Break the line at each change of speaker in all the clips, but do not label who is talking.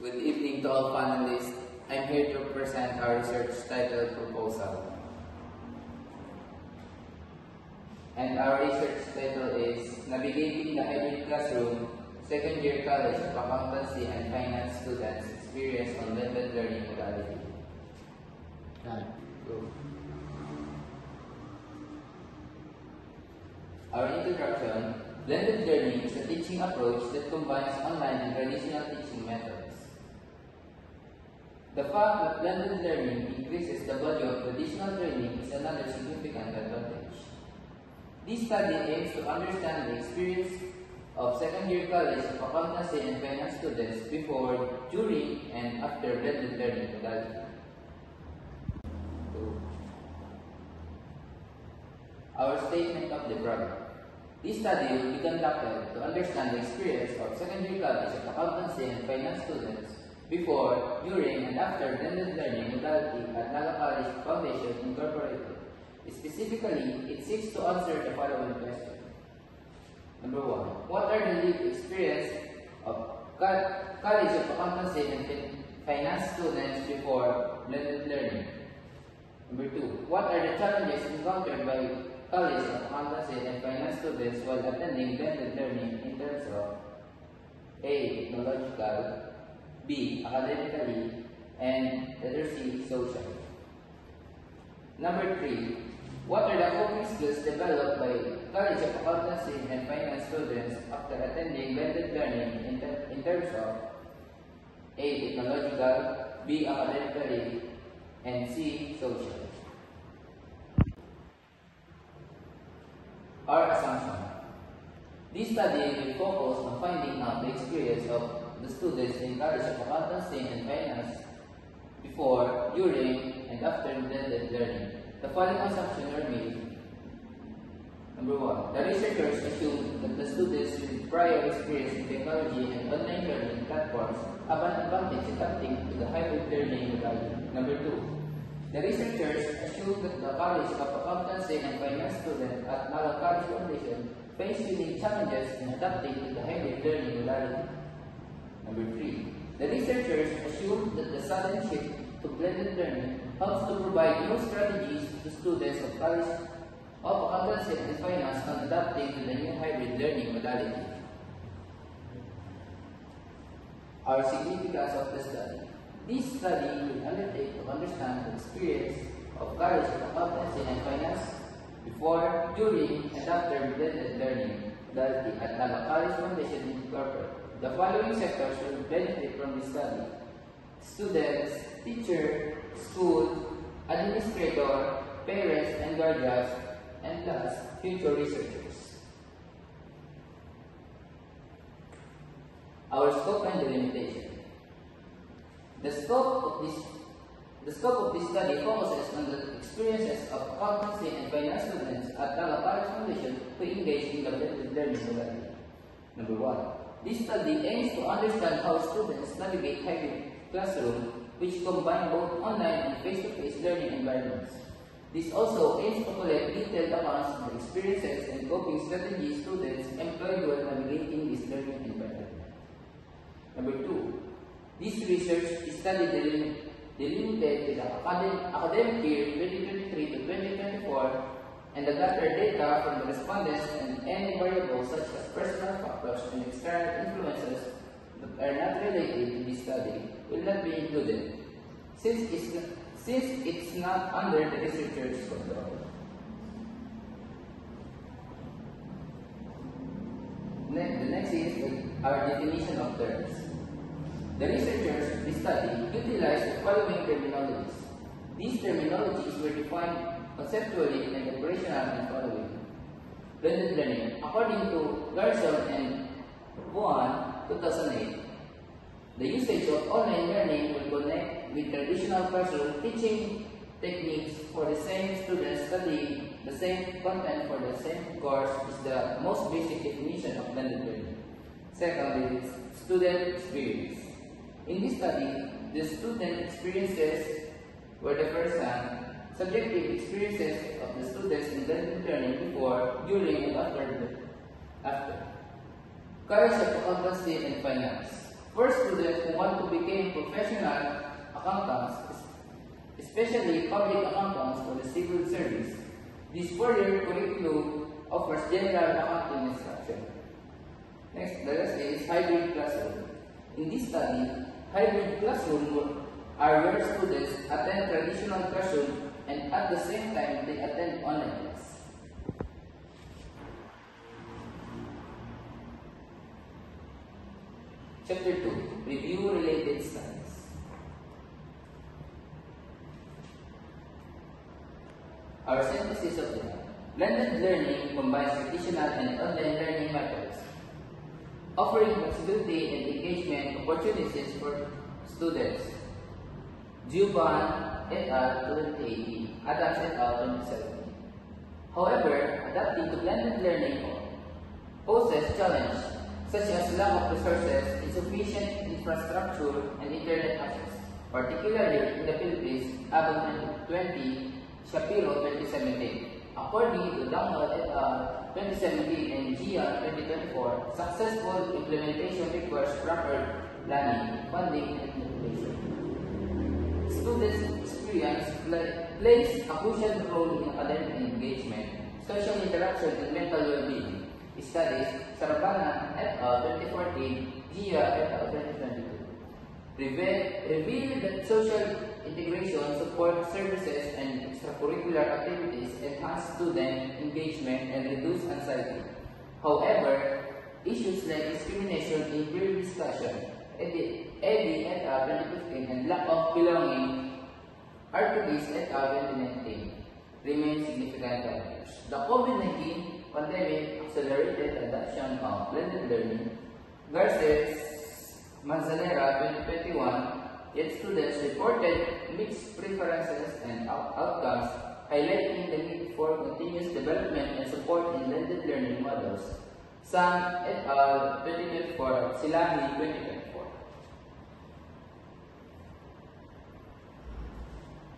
Good evening to all panelists. I'm here to present our research title proposal. And our research title is Navigating the Hybrid Classroom, Second Year College of Accountancy and Finance Students Experience on Blended Learning Modality. Our introduction. Blended learning is a teaching approach that combines online and traditional teaching methods. The fact that blended learning increases the value of traditional training is another significant advantage. This study aims to understand the experience of second-year college of accountancy and finance students before, during, and after blended learning modality. Our statement of the problem. This study will be conducted to understand the experience of second-year college of accountancy and finance students before, during, and after blended learning modality at Naga College Foundation Incorporated. Specifically, it seeks to answer the following question. Number 1. What are the lived experience of College of Accountancy and Finance students before blended learning? Number 2. What are the challenges encountered by College of Accountancy and Finance students while attending blended learning in terms of A. Technological, B. Academically, and letter C. Social. Number 3. What are the coping skills developed by College of Accountancy and Finance students after attending blended learning in terms of A. Technological, B. Academically, and C. Social? Our assumption. This study will focus on finding out the experience of the students in College of Accountancy and Finance before, during, and after blended learning. The following assumptions are made. Number 1. The researchers assume that the students with prior experience in technology and online learning platforms have an advantage adapting to the hybrid learning modality. Number 2. The researchers assume that the College of Accountancy and Finance students at Naga College Foundation face unique challenges in adapting to the hybrid learning modality. Number 3. The researchers assume that the sudden shift to blended learning helps to provide new strategies to students of College of Accountancy and Finance on adapting to the new hybrid learning modality. Our significance of the study. This study will undertake to understand the experience of College of Accountancy and Finance before, during, and after blended learning modality at Naga College Foundation Incorporated. The following sectors will benefit from this study: students, teacher, school, administrator, parents and guardians, and last, future researchers. Our scope and delimitation. The scope of this study focuses on the experiences of accountancy and finance students at Naga College Foundation who engage in the blended learning modality. Number 1. This study aims to understand how students navigate hybrid classroom, which combine both online and face-to-face learning environments. This also aims to collect detailed accounts of the experiences and coping strategies students employ while navigating this learning environment. Number 2. This research study delimited to the academic year 2023 to 2024 and the gathered data from the respondents and any variables such as personal factors and external influences that are not related to this study will not be included, since it's not under the researcher's control. The next is our definition of terms. The researchers of this study utilized the following terminologies. These terminologies were defined conceptually and operational in following. Blended learning. According to Garson and Buan, 2008, the usage of online learning will connect with traditional classroom teaching techniques for the same students studying the same content for the same course is the most basic definition of blended learning. Second is student experience. In this study, the student experiences were the first-hand, subjective experiences of the students in blended learning before, during, and after. College of Accountancy and Finance. For students who want to become became professional accountants, especially public accountants for the civil service. This four-year curriculum offers general accounting instruction. Next, the rest is hybrid classroom. In this study, hybrid classroom are where students attend traditional classroom and at the same time they attend online class. Chapter 2, Review Related Studies. Our synthesis of data. Blended learning combines traditional and online learning methods, offering flexibility and engagement opportunities for students. Juban et al. 2018, Adams et al. 2017. However, adapting to blended learning poses challenges such as lack of resources, insufficient infrastructure, and internet access, particularly in the Philippines, Abang 2020, Shapiro 2017. According to Dangwal et al. 2017 and Gia 2024, successful implementation requires proper planning, funding, and motivation. Students' experience plays a crucial role in academic engagement, social interaction, and mental well-being. Studies, Sarabana et al. 2014, Gia et al. 2022, reveal that social integration, support services, and extracurricular activities enhance student engagement and reduce anxiety. However, issues like discrimination in peer discussion, Eddy et al. 2015, and lack of belonging, Artudis et al. 2019, remain significant factors. The COVID-19 pandemic accelerated adoption of blended learning. Garces Manzanera 2021, yet students reported mixed preferences and outcomes, highlighting the need for continuous development and support in blended learning models. Sang et al. 2024, Silahi 2024.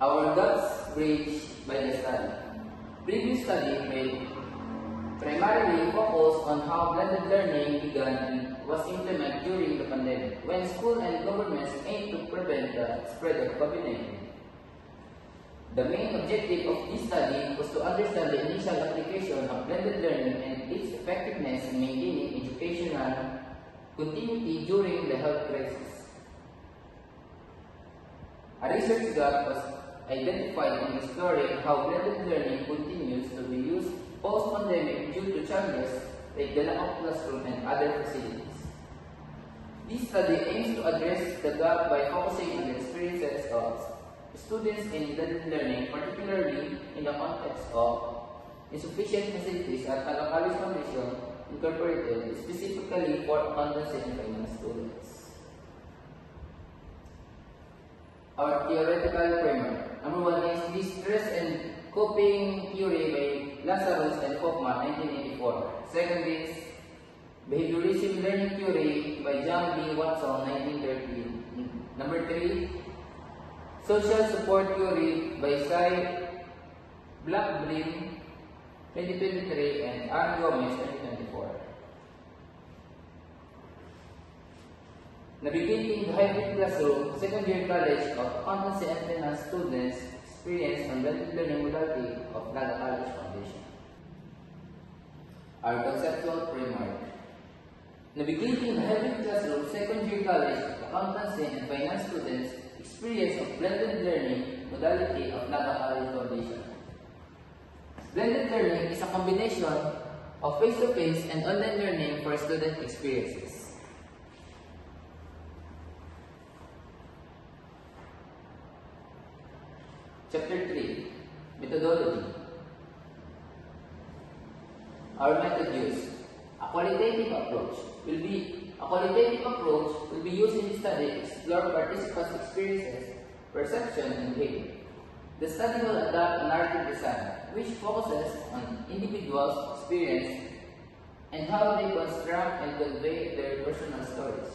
Our gaps bridged by the study. Previous study made primarily focused on how blended learning began and was implemented during the pandemic, when schools and governments aimed to prevent the spread of COVID-19. The main objective of this study was to understand the initial application of blended learning and its effectiveness in maintaining educational continuity during the health crisis. A research gap was identified in exploring how blended learning continues to be used post-pandemic due to challenges like the lack of classroom and other facilities. This study aims to address the gap by focusing on the experiences of students in blended learning, particularly in the context of insufficient facilities at Taga College Foundation Incorporated, specifically for accountancy and finance students. Our theoretical framework. Number 1 is distress and coping theory by Lazarus and Hoffman, 1984. Second is behaviorism learning theory by John B. Watson, 1913. Number 3, social support theory by Cy Blackburn, 2023, and Aaron Gomez, 2024. Navigating the hybrid classroom, second-year college of accountancy and finance students experience on blended learning modality of Taga College Foundation. Our conceptual framework. Navigating the hybrid classroom, second-year college of accountancy and finance students experience of blended learning modality of Taga College Foundation. Blended learning is a combination of face-to-face and online learning for student experiences. Chapter 3, Methodology. Our method use. A qualitative approach will be used in the study to explore participants' experiences, perception, and behavior. The study will adopt a narrative design, which focuses on individuals' experience and how they construct and convey their personal stories.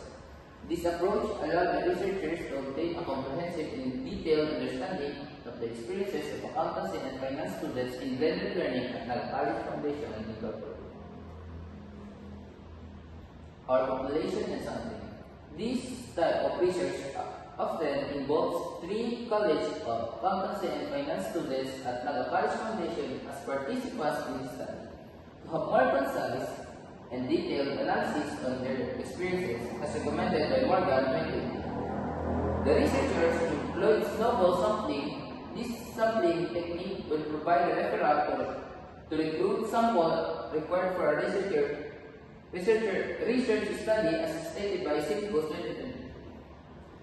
This approach allowed the researchers to obtain a comprehensive and detailed understanding of the experiences of accountancy and finance students in blended learning at Taga College Foundation Incorporated. Our population and sampling. This type of research often involves 3 College of Accountancy and Finance students at Naga College Foundation as participants in the study to have more concise and detailed analysis on their experiences as recommended by Morgan 2020. The researchers employed snowball sampling. This sampling technique will provide a referral to recruit sample required for a research study as stated by Simcoe's 2020.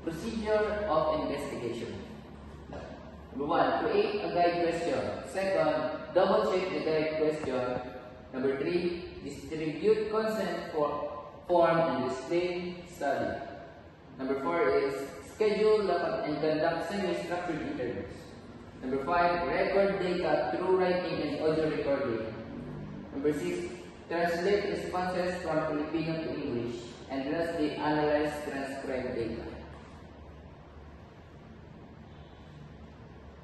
Procedure of investigation. Number 1, create a guide question. Second, double check the guide question. Number 3, distribute consent form and display study. Number 4 is schedule and conduct semi-structured interviews. Number 5, record data through writing and audio recording. Number 6, translate responses from Filipino to English. And lastly, analyze transcribed data.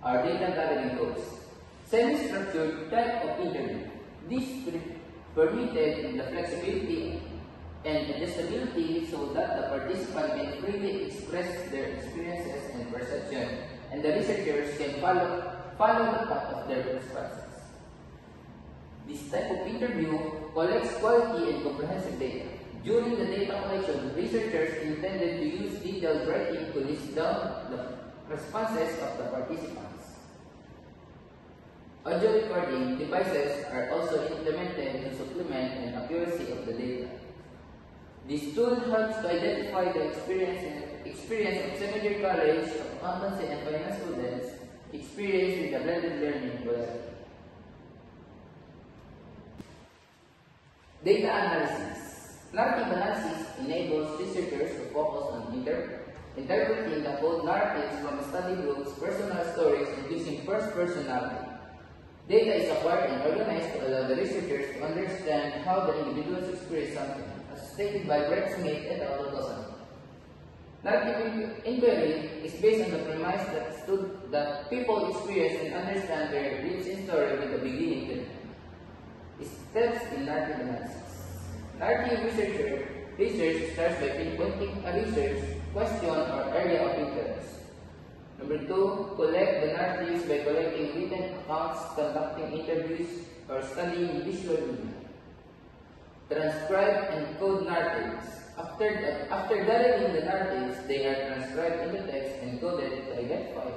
Our data gathering goals. Semi-structured type of interview. This permitted the flexibility and adjustability so that the participant can freely express their experiences and perception, and the researchers can follow the path of their responses. This type of interview collects quality and comprehensive data. During the data collection, researchers intended to use detailed writing to list down the responses of the participants. Audio recording devices are also implemented to supplement the accuracy of the data. This tool helps to identify the experience of secondary college of accountancy and finance students experienced with the blended learning modality. Data analysis. Narrative analysis enables researchers to focus on interpreting the whole narratives from study groups, personal stories, and using first-person narrative. Data is acquired and organized to allow the researchers to understand how the individuals experience something, as stated by Brett Smith et al. 2000. Narrative inquiry is based on the premise that people experience and understand their lives in story with the beginning to end. Steps in narrative analysis. Narrative research starts by pinpointing a research question or area of interest. Number 2, collect the narratives by collecting written accounts, conducting interviews, or studying visual media. Transcribe and code narratives. After gathering the narratives, they are transcribed into text and coded to identify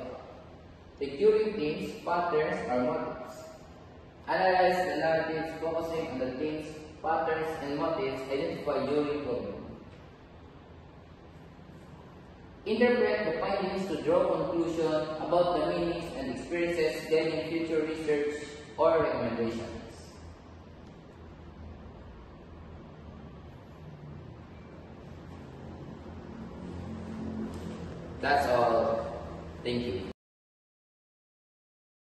recurring themes, patterns, or motives. Analyze the narratives focusing on the themes, patterns, and motives identified during coding. Interpret the findings to draw conclusions about the meanings and experiences guiding future research or recommendations. That's all. Thank you.